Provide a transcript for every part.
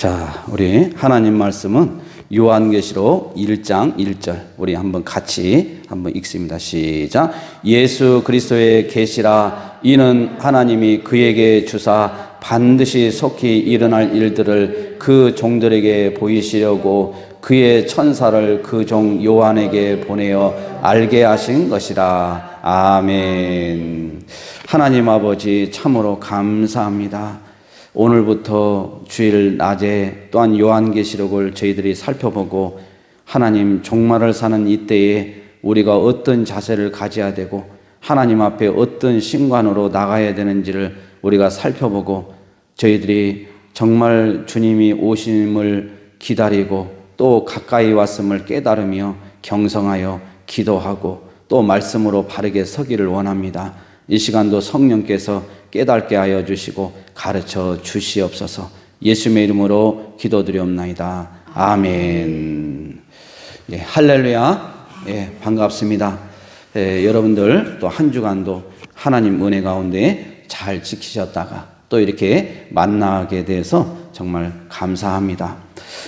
자, 우리 하나님 말씀은 요한계시록 1장 1절 우리 한번 같이 한번 읽습니다. 시작. 예수 그리스도의 계시라. 이는 하나님이 그에게 주사 반드시 속히 일어날 일들을 그 종들에게 보이시려고 그의 천사를 그 종 요한에게 보내어 알게 하신 것이라. 아멘. 하나님 아버지 참으로 감사합니다. 오늘부터 주일 낮에 또한 요한계시록을 저희들이 살펴보고 하나님 종말을 사는 이때에 우리가 어떤 자세를 가져야 되고 하나님 앞에 어떤 신관으로 나가야 되는지를 우리가 살펴보고 저희들이 정말 주님이 오심을 기다리고 또 가까이 왔음을 깨달으며 경성하여 기도하고 또 말씀으로 바르게 서기를 원합니다. 이 시간도 성령께서 깨닫게 하여 주시고 가르쳐 주시옵소서. 예수님의 이름으로 기도드리옵나이다. 아멘. 예, 할렐루야. 예, 반갑습니다. 예, 여러분들 또 한 주간도 하나님 은혜 가운데 잘 지키셨다가 또 이렇게 만나게 돼서 정말 감사합니다.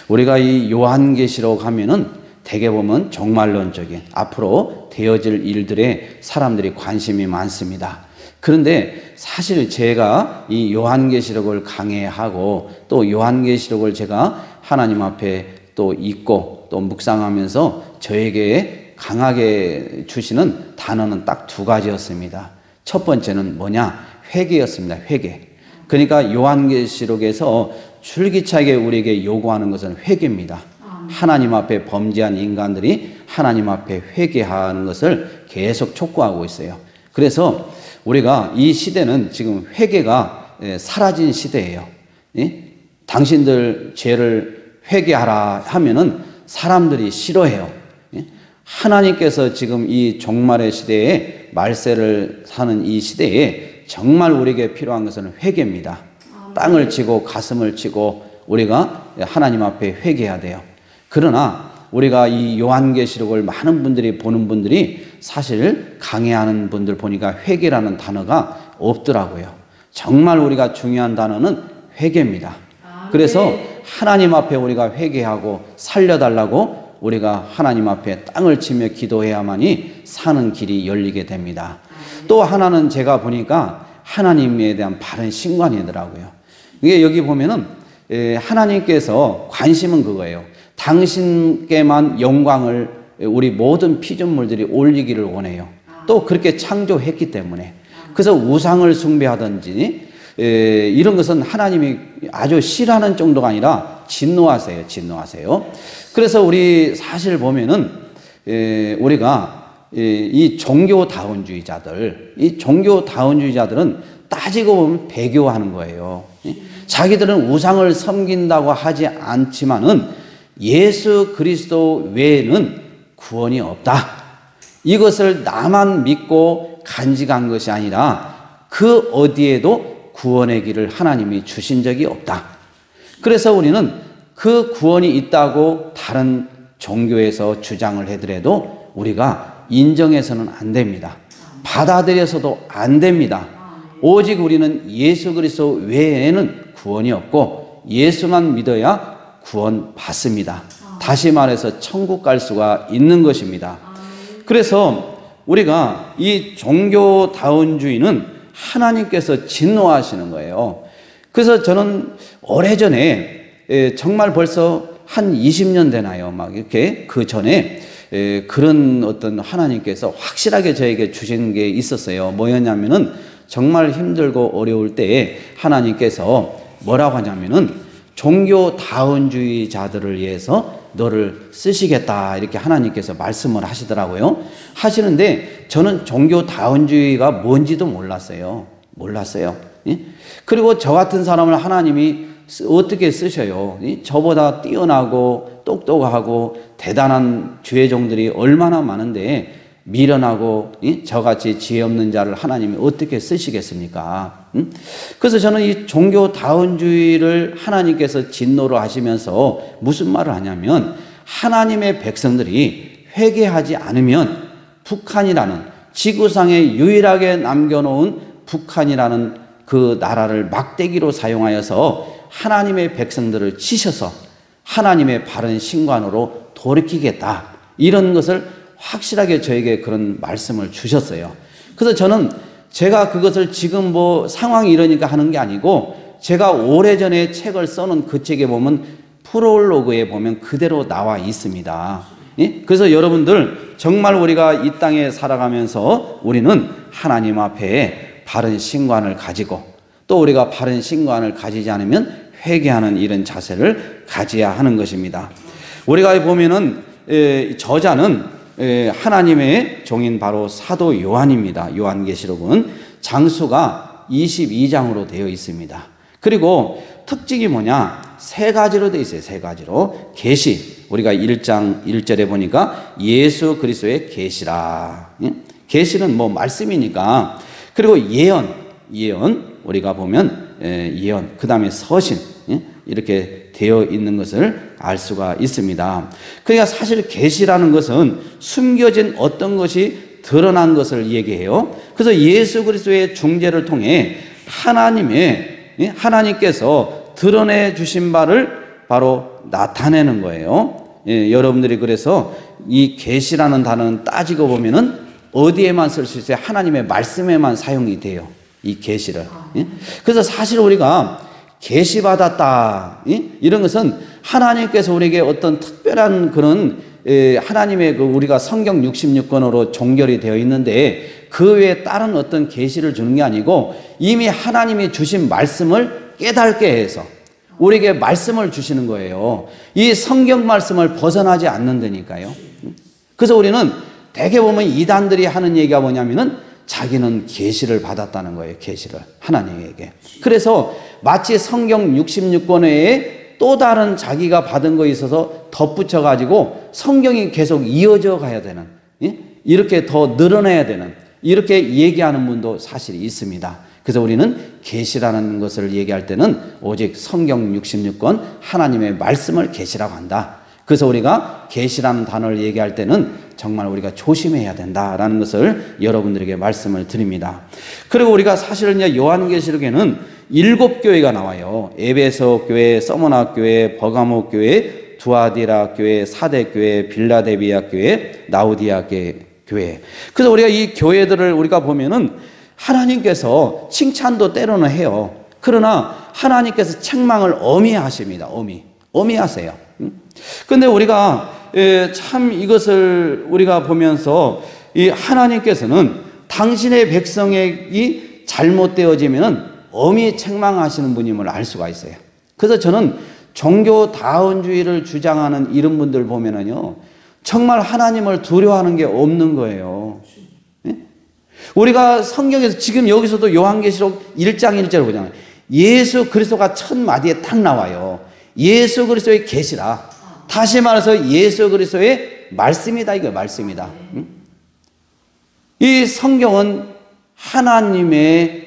우리가 이 요한계시록 하면은 대개 보면 종말론적인 앞으로 되어질 일들에 사람들이 관심이 많습니다. 그런데 사실 제가 이 요한계시록을 강해하고 또 요한계시록을 제가 하나님 앞에 또 읽고 또 묵상하면서 저에게 강하게 주시는 단어는 딱 두 가지였습니다. 첫 번째는 뭐냐? 회개였습니다. 회개. 그러니까 요한계시록에서 줄기차게 우리에게 요구하는 것은 회개입니다. 하나님 앞에 범죄한 인간들이 하나님 앞에 회개하는 것을 계속 촉구하고 있어요. 그래서 우리가 이 시대는 지금 회개가 사라진 시대예요. 당신들 죄를 회개하라 하면은 사람들이 싫어해요. 하나님께서 지금 이 종말의 시대에 말세를 사는 이 시대에 정말 우리에게 필요한 것은 회개입니다. 땅을 치고 가슴을 치고 우리가 하나님 앞에 회개해야 돼요. 그러나 우리가 이 요한계시록을 많은 분들이 보는 분들이 사실 강해하는 분들 보니까 회개라는 단어가 없더라고요. 정말 우리가 중요한 단어는 회개입니다. 그래서 하나님 앞에 우리가 회개하고 살려달라고 우리가 하나님 앞에 땅을 치며 기도해야만이 사는 길이 열리게 됩니다. 또 하나는 제가 보니까 하나님에 대한 바른 신관이더라고요. 이게 여기 보면은 하나님께서 관심은 그거예요. 당신께만 영광을 우리 모든 피조물들이 올리기를 원해요. 또 그렇게 창조했기 때문에. 그래서 우상을 숭배하든지 이런 것은 하나님이 아주 싫어하는 정도가 아니라 진노하세요. 진노하세요. 그래서 우리 사실 보면은 우리가 이 종교다운주의자들, 이 종교다운주의자들은 따지고 보면 배교하는 거예요. 자기들은 우상을 섬긴다고 하지 않지만은 예수 그리스도 외에는 구원이 없다. 이것을 나만 믿고 간직한 것이 아니라 그 어디에도 구원의 길을 하나님이 주신 적이 없다. 그래서 우리는 그 구원이 있다고 다른 종교에서 주장을 해더라도 우리가 인정해서는 안 됩니다. 받아들여서도 안 됩니다. 오직 우리는 예수 그리스도 외에는 구원이 없고 예수만 믿어야 구원 받습니다. 다시 말해서 천국 갈 수가 있는 것입니다. 그래서 우리가 이 종교다운주의는 하나님께서 진노하시는 거예요. 그래서 저는 오래전에 정말 벌써 한 20년 되나요? 막 이렇게 그 전에 그런 어떤 하나님께서 확실하게 저에게 주신 게 있었어요. 뭐였냐면은 정말 힘들고 어려울 때에 하나님께서 뭐라고 하냐면은 종교다운주의자들을 위해서 너를 쓰시겠다 이렇게 하나님께서 말씀을 하시더라고요. 하시는데 저는 종교다운주의가 뭔지도 몰랐어요. 그리고 저 같은 사람을 하나님이 어떻게 쓰셔요? 저보다 뛰어나고 똑똑하고 대단한 죄종들이 얼마나 많은데 미련하고 저같이 지혜 없는 자를 하나님이 어떻게 쓰시겠습니까? 그래서 저는 이 종교다운주의를 하나님께서 진노로 하시면서 무슨 말을 하냐면 하나님의 백성들이 회개하지 않으면 북한이라는 지구상에 유일하게 남겨놓은 북한이라는 그 나라를 막대기로 사용하여서 하나님의 백성들을 치셔서 하나님의 바른 신관으로 돌이키겠다. 이런 것을 확실하게 저에게 그런 말씀을 주셨어요. 그래서 저는 제가 그것을 지금 뭐 상황이 이러니까 하는 게 아니고 제가 오래전에 책을 써놓은 그 책에 보면 프롤로그에 보면 그대로 나와 있습니다. 예? 그래서 여러분들 정말 우리가 이 땅에 살아가면서 우리는 하나님 앞에 바른 신관을 가지고 또 우리가 바른 신관을 가지지 않으면 회개하는 이런 자세를 가져야 하는 것입니다. 우리가 보면은 저자는 하나님의 종인 바로 사도 요한입니다. 요한계시록은 장수가 22장으로 되어 있습니다. 그리고 특징이 뭐냐? 세 가지로 되어 있어요. 세 가지로. 계시, 우리가 1장 1절에 보니까 예수 그리스도의 계시라. 계시는 뭐 말씀이니까. 그리고 예언 우리가 보면 예언, 그 다음에 서신 이렇게 되어 있는 것을 알 수가 있습니다. 그러니까 사실 계시라는 것은 숨겨진 어떤 것이 드러난 것을 얘기해요. 그래서 예수 그리스도의 중재를 통해 하나님께서 드러내 주신 바를 바로 나타내는 거예요. 여러분들이 그래서 이 계시라는 단어는 따지고 보면은 어디에만 쓸 수 있어요? 하나님의 말씀에만 사용이 돼요. 이 계시를. 그래서 사실 우리가 계시받았다 이런 것은 하나님께서 우리에게 어떤 특별한 그런 하나님의 우리가 성경 66권으로 종결이 되어 있는데 그 외에 다른 어떤 계시를 주는 게 아니고 이미 하나님이 주신 말씀을 깨닫게 해서 우리에게 말씀을 주시는 거예요. 이 성경 말씀을 벗어나지 않는다니까요. 그래서 우리는 대개 보면 이단들이 하는 얘기가 뭐냐면은 자기는 계시를 받았다는 거예요. 계시를 하나님에게. 그래서 마치 성경 66권 외에 또 다른 자기가 받은 거에 있어서 덧붙여 가지고 성경이 계속 이어져 가야 되는, 이렇게 더 늘어나야 되는 이렇게 얘기하는 분도 사실 있습니다. 그래서 우리는 계시라는 것을 얘기할 때는 오직 성경 66권 하나님의 말씀을 계시라고 한다. 그래서 우리가 계시라는 단어를 얘기할 때는 정말 우리가 조심해야 된다라는 것을 여러분들에게 말씀을 드립니다. 그리고 우리가 사실은 요한계시록에는 7교회가 나와요. 에베소 교회, 서머나 교회, 버가모 교회, 두아디라 교회, 사대 교회, 빌라델비아 교회, 라우디아 교회. 그래서 우리가 이 교회들을 우리가 보면은 하나님께서 칭찬도 때로는 해요. 그러나 하나님께서 책망을 엄히하십니다. 엄히하세요. 근데 우리가 참 이것을 우리가 보면서 이 하나님께서는 당신의 백성이 잘못되어지면 엄히 책망하시는 분임을 알 수가 있어요. 그래서 저는 종교다원주의를 주장하는 이런 분들 보면은요, 정말 하나님을 두려워하는 게 없는 거예요. 우리가 성경에서 지금 여기서도 요한계시록 1장 1절을 보잖아요. 예수 그리스도가 첫 마디에 딱 나와요. 예수 그리스도의 계시라. 다시 말해서 예수 그리스도의 말씀이다. 이거 말씀이다. 이 성경은 하나님의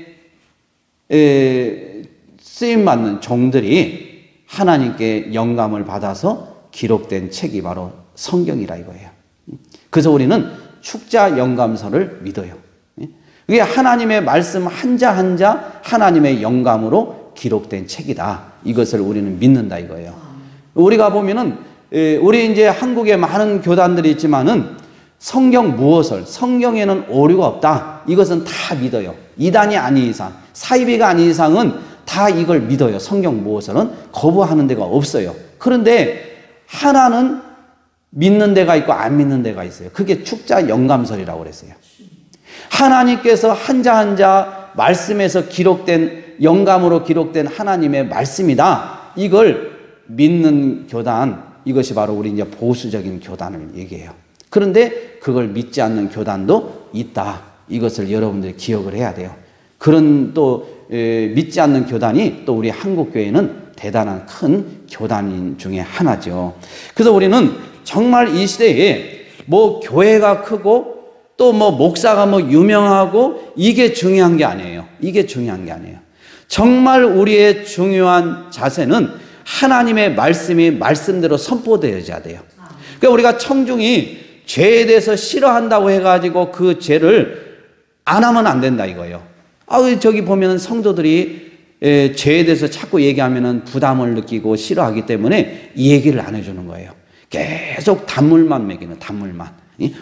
쓰임받는 종들이 하나님께 영감을 받아서 기록된 책이 바로 성경이라 이거예요. 그래서 우리는 축자 영감서를 믿어요. 이게 하나님의 말씀 한자 한자 하나님의 영감으로 기록된 책이다. 이것을 우리는 믿는다 이거예요. 우리가 보면은 우리 이제 한국에 많은 교단들이 있지만은 성경 무엇을 성경에는 오류가 없다. 이것은 다 믿어요. 이단이 아닌 이상, 사이비가 아닌 이상은 다 이걸 믿어요. 성경 무엇을은 거부하는 데가 없어요. 그런데 하나는 믿는 데가 있고 안 믿는 데가 있어요. 그게 축자 영감설이라고 그랬어요. 하나님께서 한자 한자 말씀에서 기록된 영감으로 기록된 하나님의 말씀이다. 이걸 믿는 교단, 이것이 바로 우리 이제 보수적인 교단을 얘기해요. 그런데 그걸 믿지 않는 교단도 있다. 이것을 여러분들이 기억을 해야 돼요. 그런 또 믿지 않는 교단이 또 우리 한국교회는 대단한 큰 교단 중에 하나죠. 그래서 우리는 정말 이 시대에 뭐 교회가 크고 또 뭐 목사가 뭐 유명하고 이게 중요한 게 아니에요. 이게 중요한 게 아니에요. 정말 우리의 중요한 자세는 하나님의 말씀이 말씀대로 선포되어야 돼요. 그러니까 우리가 청중이 죄에 대해서 싫어한다고 해가지고 그 죄를 안 하면 안 된다 이거예요. 저기 보면 성도들이 죄에 대해서 자꾸 얘기하면 부담을 느끼고 싫어하기 때문에 이 얘기를 안 해주는 거예요. 계속 단물만 먹이는, 단물만.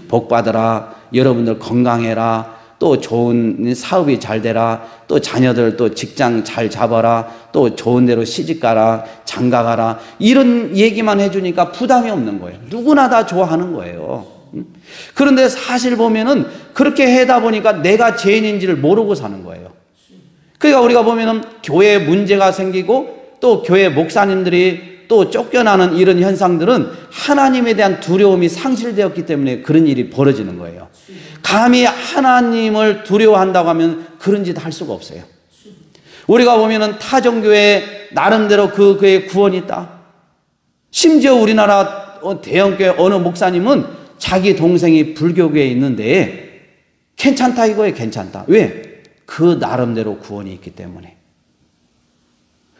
복 받아라, 여러분들 건강해라, 또 좋은 사업이 잘 되라, 또 자녀들 또 직장 잘 잡아라, 또 좋은 데로 시집가라, 장가가라, 이런 얘기만 해주니까 부담이 없는 거예요. 누구나 다 좋아하는 거예요. 그런데 사실 보면은 그렇게 하다 보니까 내가 죄인인지를 모르고 사는 거예요. 그러니까 우리가 보면은 교회에 문제가 생기고 또 교회 목사님들이 또 쫓겨나는 이런 현상들은 하나님에 대한 두려움이 상실되었기 때문에 그런 일이 벌어지는 거예요. 감히 하나님을 두려워한다고 하면 그런 짓 할 수가 없어요. 우리가 보면은 타종교회 나름대로 그의 구원이 있다. 심지어 우리나라 대형교회 어느 목사님은 자기 동생이 불교교회에 있는데 괜찮다 이거예요. 괜찮다. 왜? 그 나름대로 구원이 있기 때문에.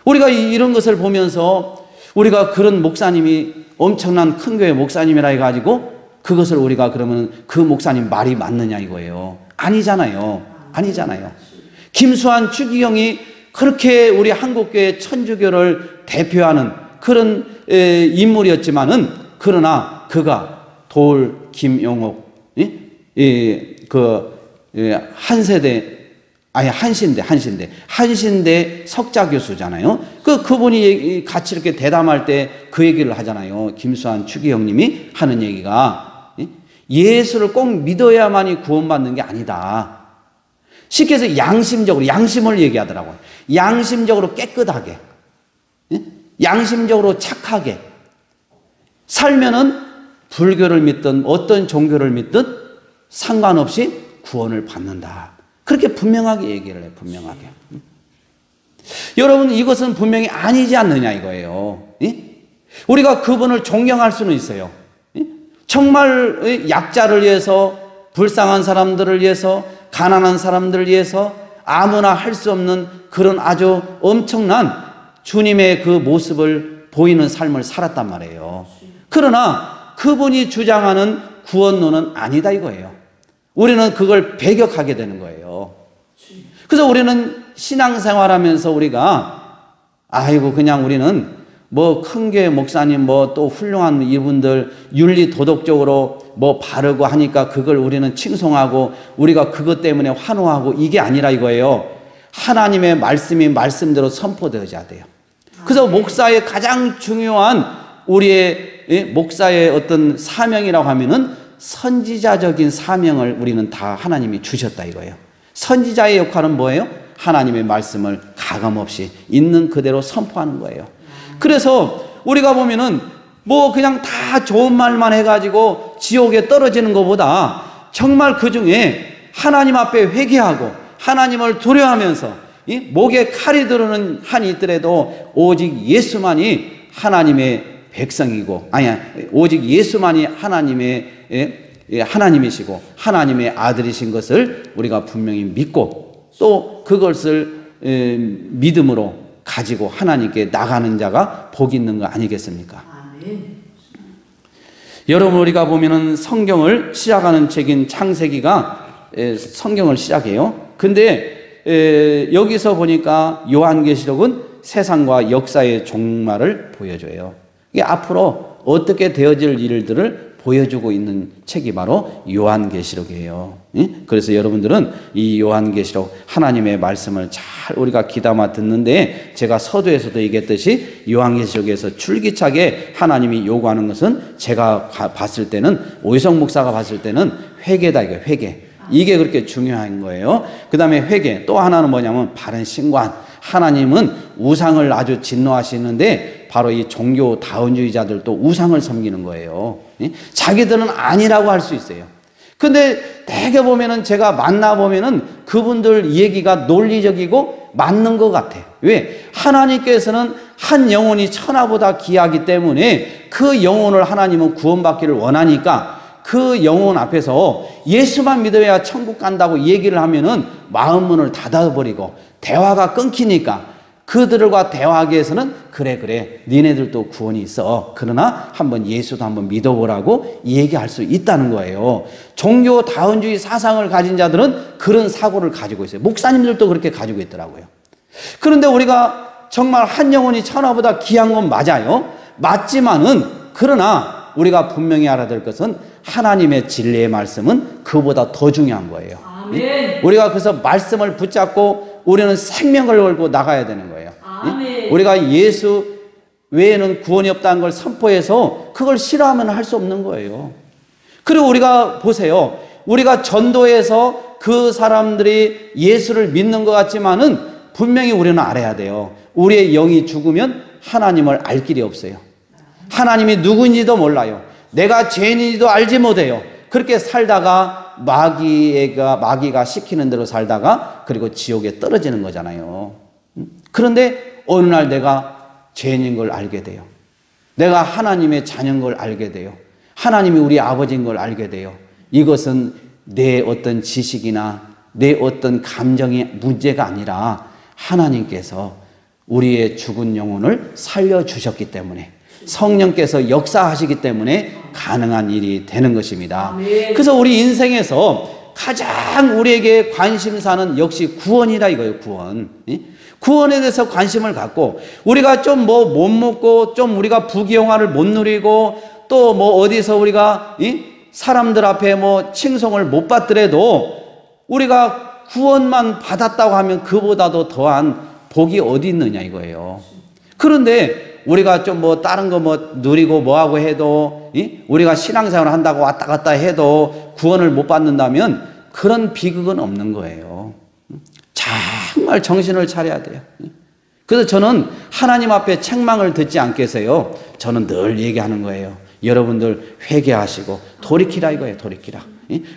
우리가 이런 것을 보면서 우리가 그런 목사님이 엄청난 큰 교회 목사님이라 해가지고 그것을 우리가 그러면 그 목사님 말이 맞느냐 이거예요. 아니잖아요. 아니잖아요. 김수환 추기경이 그렇게 우리 한국교회 천주교를 대표하는 그런 인물이었지만은 그러나 그가 돌 김용옥 한신대 석자 교수잖아요. 그분이 같이 이렇게 대담할 때 그 얘기를 하잖아요. 김수환 추기경님이 하는 얘기가 예수를 꼭 믿어야만이 구원받는 게 아니다. 쉽게 해서 양심적으로, 양심을 얘기하더라고요. 양심적으로 깨끗하게, 양심적으로 착하게 살면은 불교를 믿든 어떤 종교를 믿든 상관없이 구원을 받는다. 그렇게 분명하게 얘기를 해요. 분명하게. 여러분, 이것은 분명히 아니지 않느냐 이거예요. 우리가 그분을 존경할 수는 있어요. 정말 약자를 위해서, 불쌍한 사람들을 위해서, 가난한 사람들을 위해서 아무나 할 수 없는 그런 아주 엄청난 주님의 그 모습을 보이는 삶을 살았단 말이에요. 그러나 그분이 주장하는 구원론은 아니다 이거예요. 우리는 그걸 배격하게 되는 거예요. 그래서 우리는 신앙생활하면서 우리가 아이고 그냥 우리는 뭐 큰 교회 목사님 뭐 또 훌륭한 이분들 윤리 도덕적으로 뭐 바르고 하니까 그걸 우리는 칭송하고 우리가 그것 때문에 환호하고 이게 아니라 이거예요. 하나님의 말씀이 말씀대로 선포되어야 돼요. 그래서 목사의 가장 중요한 우리의 목사의 어떤 사명이라고 하면은 선지자적인 사명을 우리는 다 하나님이 주셨다 이거예요. 선지자의 역할은 뭐예요? 하나님의 말씀을 가감없이 있는 그대로 선포하는 거예요. 그래서 우리가 보면은 뭐 그냥 다 좋은 말만 해가지고 지옥에 떨어지는 것보다 정말 그 중에 하나님 앞에 회개하고 하나님을 두려워하면서 이 목에 칼이 들어오는 한이 있더라도 오직 예수만이 하나님의 백성이고 오직 예수만이 하나님이시고 하나님의 아들이신 것을 우리가 분명히 믿고 또 그것을 믿음으로 가지고 하나님께 나가는 자가 복이 있는 거 아니겠습니까? 아멘. 여러분 우리가 보면은 성경을 시작하는 책인 창세기가 성경을 시작해요. 근데 여기서 보니까 요한계시록은 세상과 역사의 종말을 보여줘요. 이게 앞으로 어떻게 되어질 일들을 보여주고 있는 책이 바로 요한계시록이에요. 그래서 여러분들은 이 요한계시록 하나님의 말씀을 잘 우리가 귀담아 듣는데 제가 서두에서도 얘기했듯이 요한계시록에서 줄기차게 하나님이 요구하는 것은 제가 봤을 때는 오희성 목사가 봤을 때는 회개다 이거예요. 회개. 이게 그렇게 중요한 거예요. 그 다음에 회개. 또 하나는 뭐냐면 바른 신관. 하나님은 우상을 아주 진노하시는데 바로 이 종교 다원주의자들도 우상을 섬기는 거예요. 자기들은 아니라고 할 수 있어요. 근데 대개 보면은 제가 만나보면은 그분들 얘기가 논리적이고 맞는 것 같아. 왜? 하나님께서는 한 영혼이 천하보다 귀하기 때문에 그 영혼을 하나님은 구원받기를 원하니까 그 영혼 앞에서 예수만 믿어야 천국 간다고 얘기를 하면은 마음 문을 닫아버리고 대화가 끊기니까 그들과 대화하기 위해서는 그래 니네들도 구원이 있어. 그러나 한번 예수도 한번 믿어보라고 얘기할 수 있다는 거예요. 종교 다원주의 사상을 가진 자들은 그런 사고를 가지고 있어요. 목사님들도 그렇게 가지고 있더라고요. 그런데 우리가 정말 한 영혼이 천하보다 귀한 건 맞아요. 맞지만은 그러나 우리가 분명히 알아야 될 것은 하나님의 진리의 말씀은 그보다 더 중요한 거예요. 아멘. 우리가 그래서 말씀을 붙잡고 우리는 생명을 걸고 나가야 되는 거예요. 아멘. 우리가 예수 외에는 구원이 없다는 걸 선포해서 그걸 싫어하면 할 수 없는 거예요. 그리고 우리가 보세요. 우리가 전도해서 그 사람들이 예수를 믿는 것 같지만은 분명히 우리는 알아야 돼요. 우리의 영이 죽으면 하나님을 알 길이 없어요. 하나님이 누구인지도 몰라요. 내가 죄인인지도 알지 못해요. 그렇게 살다가 마귀가 시키는 대로 살다가 그리고 지옥에 떨어지는 거잖아요. 그런데 어느 날 내가 죄인인 걸 알게 돼요. 내가 하나님의 자녀인 걸 알게 돼요. 하나님이 우리 아버지인 걸 알게 돼요. 이것은 내 어떤 지식이나 내 어떤 감정의 문제가 아니라 하나님께서 우리의 죽은 영혼을 살려주셨기 때문에 성령께서 역사하시기 때문에 가능한 일이 되는 것입니다. 아멘. 그래서 우리 인생에서 가장 우리에게 관심사는 역시 구원이다 이거예요. 구원. 구원에 대해서 관심을 갖고 우리가 좀 뭐 못 먹고 좀 우리가 부귀영화를 못 누리고 또 뭐 어디서 우리가 사람들 앞에 뭐 칭송을 못 받더라도 우리가 구원만 받았다고 하면 그보다도 더한 복이 어디 있느냐 이거예요. 그런데 우리가 좀 뭐 다른 거 뭐 누리고 뭐하고 해도 우리가 신앙생활을 한다고 왔다 갔다 해도 구원을 못 받는다면 그런 비극은 없는 거예요. 정말 정신을 차려야 돼요. 그래서 저는 하나님 앞에 책망을 듣지 않겠어요. 저는 늘 얘기하는 거예요. 여러분들 회개하시고 돌이키라 이거예요. 돌이키라.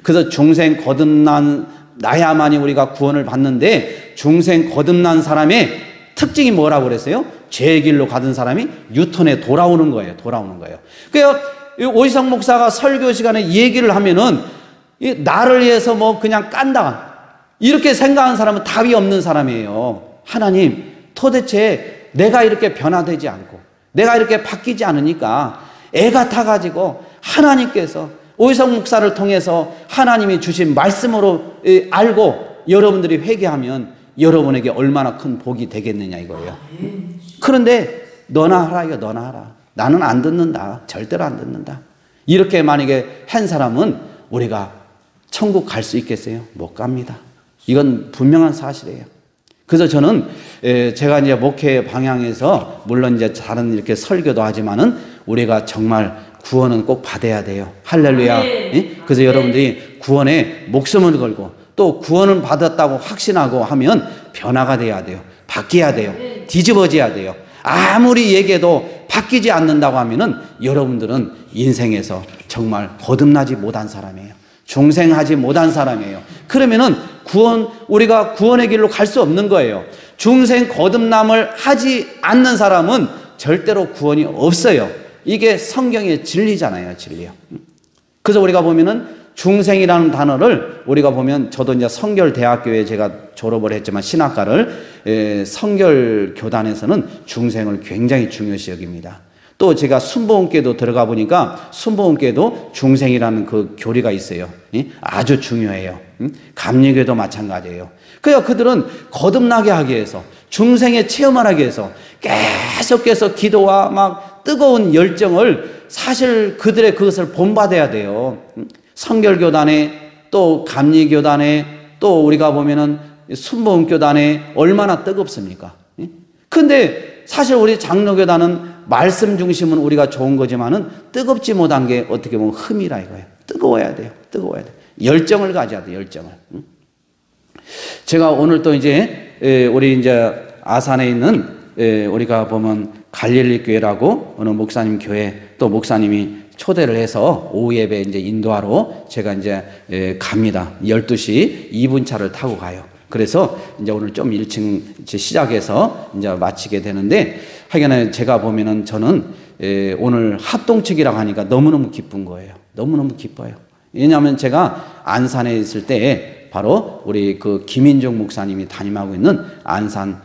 그래서 중생 거듭난 나야만이 우리가 구원을 받는데 중생 거듭난 사람의 특징이 뭐라고 그랬어요? 죄의 길로 가던 사람이 유턴에 돌아오는 거예요. 돌아오는 거예요. 그래서 오희성 목사가 설교 시간에 이 얘기를 하면은 나를 위해서 뭐 그냥 깐다 이렇게 생각하는 사람은 답이 없는 사람이에요. 하나님 도대체 내가 이렇게 변화되지 않고 내가 이렇게 바뀌지 않으니까 애가 타가지고 하나님께서 오희성 목사를 통해서 하나님이 주신 말씀으로 알고 여러분들이 회개하면 여러분에게 얼마나 큰 복이 되겠느냐 이거예요. 그런데 너나 하라 이거 너나 하라. 나는 안 듣는다. 절대로 안 듣는다. 이렇게 만약에 한 사람은 우리가 천국 갈 수 있겠어요? 못 갑니다. 이건 분명한 사실이에요. 그래서 저는 제가 이제 목회 방향에서 물론 이제 다른 이렇게 설교도 하지만은 우리가 정말 구원은 꼭 받아야 돼요. 할렐루야. 그래서 여러분들이 구원에 목숨을 걸고 또 구원을 받았다고 확신하고 하면 변화가 돼야 돼요. 바뀌어야 돼요. 뒤집어져야 돼요. 아무리 얘기해도 바뀌지 않는다고 하면은 여러분들은 인생에서 정말 거듭나지 못한 사람이에요. 중생하지 못한 사람이에요. 그러면은 우리가 구원의 길로 갈 수 없는 거예요. 중생 거듭남을 하지 않는 사람은 절대로 구원이 없어요. 이게 성경의 진리잖아요. 진리요. 그래서 우리가 보면은 중생이라는 단어를 우리가 보면 저도 이제 성결대학교에 제가 졸업을 했지만 신학과를 성결교단에서는 중생을 굉장히 중요시 여깁니다. 또 제가 순복음교도 들어가 보니까 순복음교도 중생이라는 그 교리가 있어요. 아주 중요해요. 감리교도 마찬가지예요. 그래서 그들은 거듭나게 하기 위해서 중생의 체험을 하기 위해서 계속해서 기도와 막 뜨거운 열정을 사실 그들의 그것을 본받아야 돼요. 성결교단에 또 감리교단에 또 우리가 보면은 순복음교단에 얼마나 뜨겁습니까? 근데 사실 우리 장로교단은 말씀 중심은 우리가 좋은 거지만은 뜨겁지 못한 게 어떻게 보면 흠이라 이거예요. 뜨거워야 돼요. 뜨거워야 돼요. 열정을 가져야 돼요. 열정을. 제가 오늘 또 이제 우리 이제 아산에 있는 우리가 보면 갈릴리 교회라고 어느 목사님 교회 또 목사님이 초대를 해서 오후 예배 이제 인도하러 제가 이제 갑니다. 12시 2분 차를 타고 가요. 그래서 이제 오늘 좀 일찍 시작해서 이제 마치게 되는데 하여간에 제가 보면은 저는 오늘 합동측이라고 하니까 너무너무 기쁜 거예요. 너무너무 기뻐요. 왜냐하면 제가 안산에 있을 때 바로 우리 그 김인종 목사님이 담임하고 있는 안산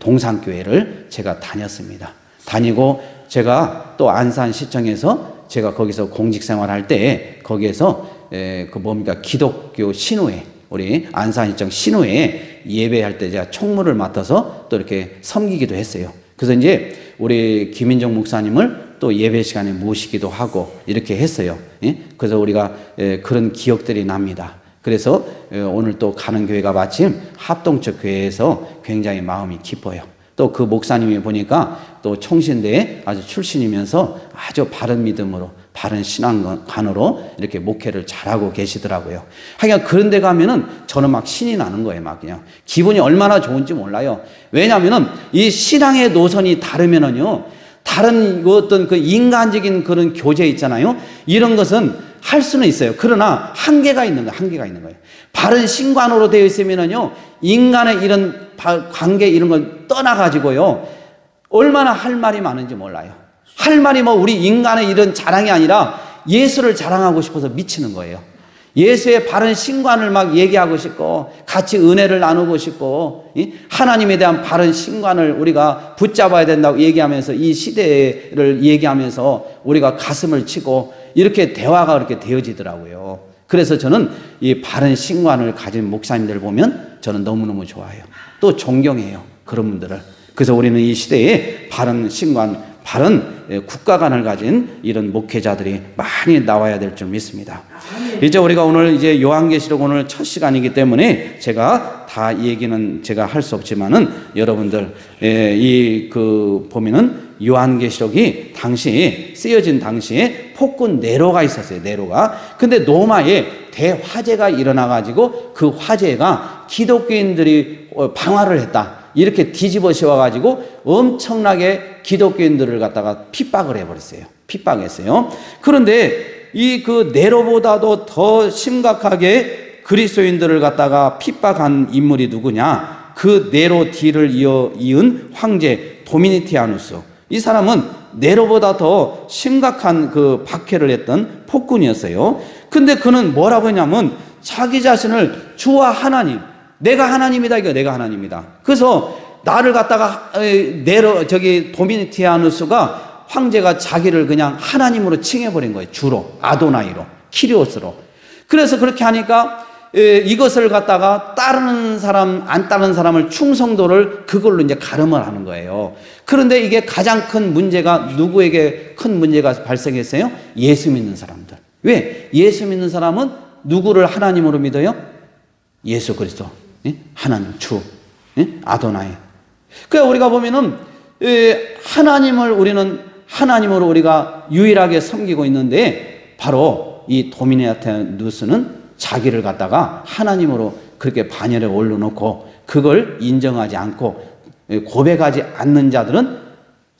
동산교회를 제가 다녔습니다. 다니고 제가 또 안산시청에서 제가 거기서 공직생활 할 때 거기에서 그 뭡니까 기독교 신우회 우리 안산시청 신우회에 예배할 때 제가 총무를 맡아서 또 이렇게 섬기기도 했어요. 그래서 이제 우리 김인정 목사님을 또 예배 시간에 모시기도 하고 이렇게 했어요. 예? 그래서 우리가 그런 기억들이 납니다. 그래서 오늘 또 가는 교회가 마침 합동적 교회에서 굉장히 마음이 기뻐요. 또 그 목사님이 보니까 또 총신대에 아주 출신이면서 아주 바른 믿음으로 바른 신앙관으로 이렇게 목회를 잘하고 계시더라고요. 하여간 그런 데 가면은 저는 막 신이 나는 거예요. 막 그냥 기분이 얼마나 좋은지 몰라요. 왜냐하면은 이 신앙의 노선이 다르면은요, 다른 어떤 그 인간적인 그런 교제 있잖아요. 이런 것은 할 수는 있어요. 그러나 한계가 있는 거예요. 한계가 있는 거예요. 바른 신관으로 되어 있으면은요, 인간의 이런 관계 이런 걸 떠나가지고요, 얼마나 할 말이 많은지 몰라요. 할 말이 뭐 우리 인간의 이런 자랑이 아니라 예수를 자랑하고 싶어서 미치는 거예요. 예수의 바른 신관을 막 얘기하고 싶고, 같이 은혜를 나누고 싶고, 하나님에 대한 바른 신관을 우리가 붙잡아야 된다고 얘기하면서 이 시대를 얘기하면서 우리가 가슴을 치고 이렇게 대화가 그렇게 되어지더라고요. 그래서 저는 이 바른 신관을 가진 목사님들 보면 저는 너무너무 좋아해요. 또 존경해요. 그런 분들을. 그래서 우리는 이 시대에 바른 신관, 바른 국가관을 가진 이런 목회자들이 많이 나와야 될 줄 믿습니다. 이제 우리가 오늘 이제 요한계시록 오늘 첫 시간이기 때문에 제가 다 얘기는 제가 할 수 없지만은 여러분들 보면은 요한계시록이 당시 쓰여진 당시에 폭군 네로가 있었어요. 네로가. 근데 로마에 대화재가 일어나 가지고 그 화재가 기독교인들이 방화를 했다. 이렇게 뒤집어 씌워가지고 엄청나게 기독교인들을 갖다가 핍박을 해버렸어요. 핍박했어요. 그런데 이 그 네로보다도 더 심각하게 그리스도인들을 갖다가 핍박한 인물이 누구냐? 그 네로 뒤를 이은 황제 도미니티아누스. 이 사람은 네로보다 더 심각한 그 박해를 했던 폭군이었어요. 근데 그는 뭐라고 했냐면 자기 자신을 주와 하나님, 내가 하나님이다. 이거 내가 하나님이다. 그래서 나를 갖다가 도미니티아누스가 황제가 자기를 그냥 하나님으로 칭해버린 거예요. 주로, 아도나이로, 키리오스로. 그래서 그렇게 하니까 이것을 갖다가 따르는 사람, 안 따르는 사람을 충성도를 그걸로 이제 가름을 하는 거예요. 그런데 이게 가장 큰 문제가 누구에게 큰 문제가 발생했어요? 예수 믿는 사람들. 왜? 예수 믿는 사람은 누구를 하나님으로 믿어요? 예수 그리스도. 하나님, 주, 아도나이. 그러니까 우리가 보면은 하나님을 우리는 하나님으로 우리가 유일하게 섬기고 있는데 바로 이 도미니티아누스는 자기를 갖다가 하나님으로 그렇게 반열에 올려놓고 그걸 인정하지 않고 고백하지 않는 자들은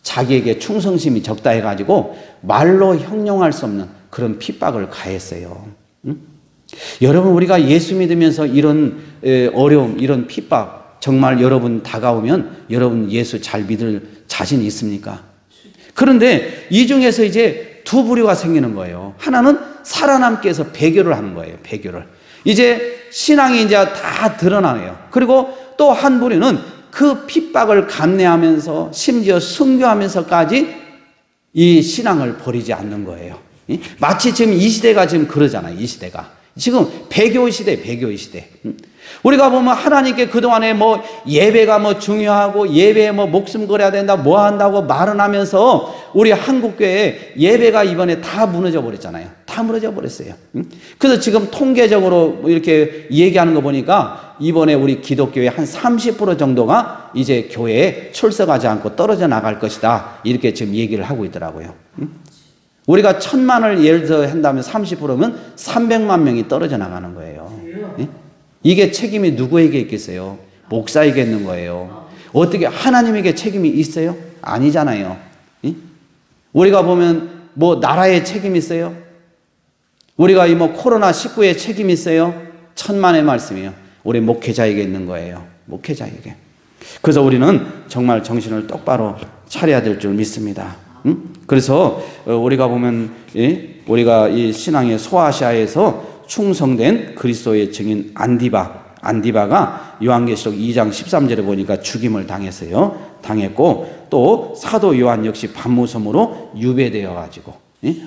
자기에게 충성심이 적다 해가지고 말로 형용할 수 없는 그런 핍박을 가했어요. 여러분, 우리가 예수 믿으면서 이런 어려움, 이런 핍박 정말 여러분 다가오면 여러분 예수 잘 믿을 자신이 있습니까? 그런데 이 중에서 이제 두 부류가 생기는 거예요. 하나는 살아남기 위해서 배교를 하는 거예요. 배교를. 이제 신앙이 이제 다 드러나네요. 그리고 또 한 부류는 그 핍박을 감내하면서 심지어 순교하면서까지 이 신앙을 버리지 않는 거예요. 마치 지금 이 시대가 지금 그러잖아요. 이 시대가. 지금 배교의 시대, 배교의 시대. 우리가 보면 하나님께 그동안에 뭐 예배가 뭐 중요하고 예배에 뭐 목숨 걸어야 된다, 뭐 한다고 말은 하면서 우리 한국교회 예배가 이번에 다 무너져 버렸잖아요. 다 무너져 버렸어요. 그래서 지금 통계적으로 이렇게 얘기하는 거 보니까 이번에 우리 기독교의 한 30% 정도가 이제 교회에 출석하지 않고 떨어져 나갈 것이다. 이렇게 지금 얘기를 하고 있더라고요. 우리가 1000만을 예를 들어 한다면 30%면 300만 명이 떨어져 나가는 거예요. 이게 책임이 누구에게 있겠어요? 목사에게 있는 거예요. 어떻게 하나님에게 책임이 있어요? 아니잖아요. 우리가 보면 뭐 나라에 책임이 있어요? 우리가 이 뭐 코로나19에 책임이 있어요? 천만의 말씀이에요. 우리 목회자에게 있는 거예요. 목회자에게. 그래서 우리는 정말 정신을 똑바로 차려야 될 줄 믿습니다. 그래서 우리가 보면 우리가 이 신앙의 소아시아에서 충성된 그리스도의 증인 안디바가 요한계시록 2장 13절에 보니까 죽임을 당했어요. 당했고 또 사도 요한 역시 밤무섬으로 유배되어 가지고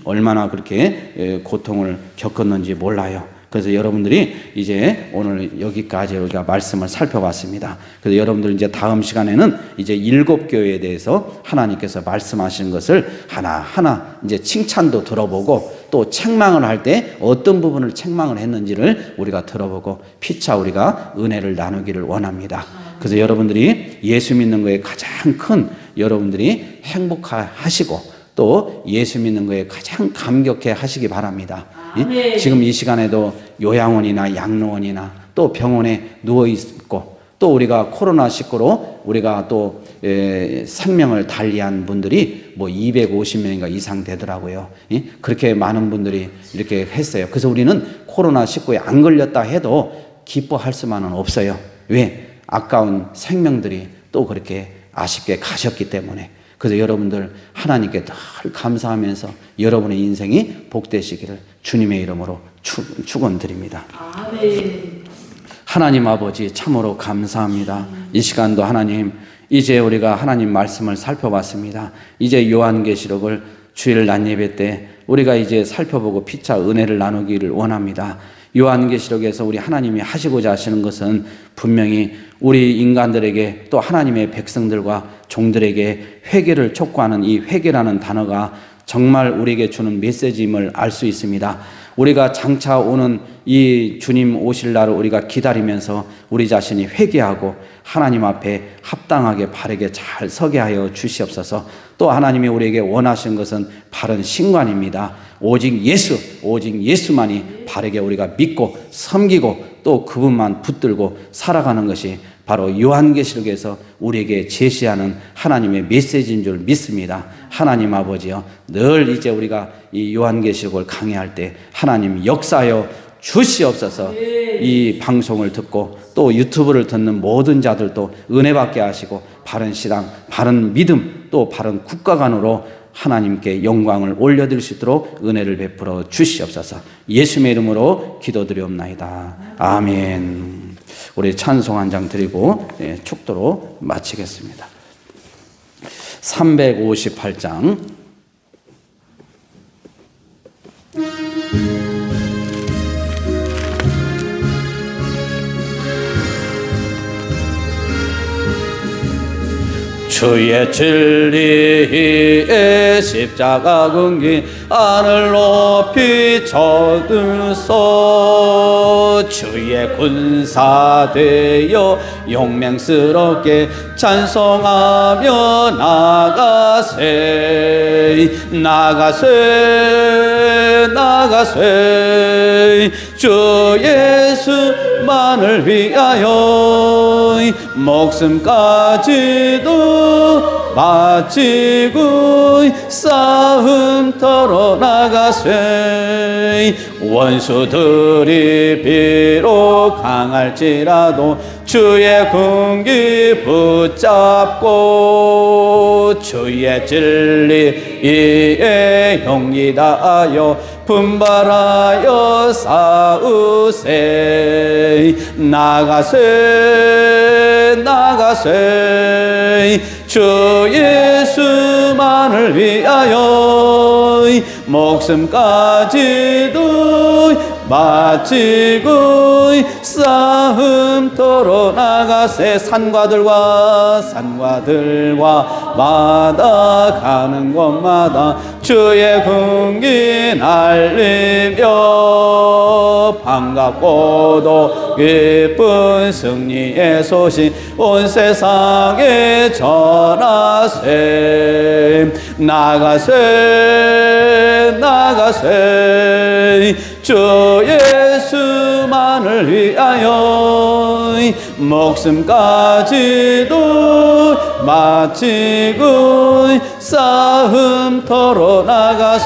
얼마나 그렇게 고통을 겪었는지 몰라요. 그래서 여러분들이 이제 오늘 여기까지 우리가 말씀을 살펴봤습니다. 그래서 여러분들 이제 다음 시간에는 이제 7교회에 대해서 하나님께서 말씀하신 것을 하나하나 이제 칭찬도 들어보고 또 책망을 할 때 어떤 부분을 책망을 했는지를 우리가 들어보고 피차 우리가 은혜를 나누기를 원합니다. 그래서 여러분들이 예수 믿는 거에 가장 큰 여러분들이 행복하시고 또 예수 믿는 거에 가장 감격해 하시기 바랍니다. 지금 이 시간에도 요양원이나 양로원이나 또 병원에 누워있고 또 우리가 코로나19로 우리가 또 생명을 달리한 분들이 뭐 250명인가 이상 되더라고요. 그렇게 많은 분들이 이렇게 했어요. 그래서 우리는 코로나19에 안 걸렸다 해도 기뻐할 수만은 없어요. 왜? 아까운 생명들이 또 그렇게 아쉽게 가셨기 때문에. 그래서 여러분들 하나님께 늘 감사하면서 여러분의 인생이 복되시기를 주님의 이름으로 축원드립니다. 아멘. 하나님 아버지 참으로 감사합니다. 이 시간도 하나님 이제 우리가 하나님 말씀을 살펴봤습니다. 이제 요한계시록을 주일 낮 예배 때 우리가 이제 살펴보고 피차 은혜를 나누기를 원합니다. 요한계시록에서 우리 하나님이 하시고자 하시는 것은 분명히 우리 인간들에게 또 하나님의 백성들과 종들에게 회개를 촉구하는 이 회개라는 단어가 정말 우리에게 주는 메시지임을 알 수 있습니다. 우리가 장차 오는 이 주님 오실 날을 우리가 기다리면서 우리 자신이 회개하고 하나님 앞에 합당하게 바르게 잘 서게 하여 주시옵소서. 또 하나님이 우리에게 원하시는 것은 바른 신관입니다. 오직 예수만이 바르게 우리가 믿고 섬기고 또 그분만 붙들고 살아가는 것이 바로 요한계시록에서 우리에게 제시하는 하나님의 메시지인 줄 믿습니다. 하나님 아버지요, 늘 이제 우리가 이 요한계시록을 강의할 때 하나님 역사하여 주시옵소서. 이 방송을 듣고 또 유튜브를 듣는 모든 자들도 은혜 받게 하시고 바른 신앙, 바른 믿음, 또 바른 국가관으로 하나님께 영광을 올려드릴 수 있도록 은혜를 베풀어 주시옵소서. 예수의 이름으로 기도드리옵나이다. 아멘. 우리 찬송 한 장 드리고 축도로 마치겠습니다. 358장 주의 진리의 십자가 근기 하늘 높이 쳐들소 주의 군사 되어 용맹스럽게 찬송하며 나가세 주 예수만을 위하여 목숨까지도 바치고 싸움터로 나가세 원수들이 비록 강할지라도 주의 군기 붙잡고 주의 진리에 용기 다하여 분발하여 싸우세 나가세 주 예수만을 위하여 목숨까지도 바치고 싸움터로 나가세 산과들과 마다 가는 곳마다 주의 군기 날리며 반갑고도 기쁜 승리의 소식 온 세상에 전하세 나가세 주 예수만을 위하여 목숨까지도 바치고 싸움터로 나가세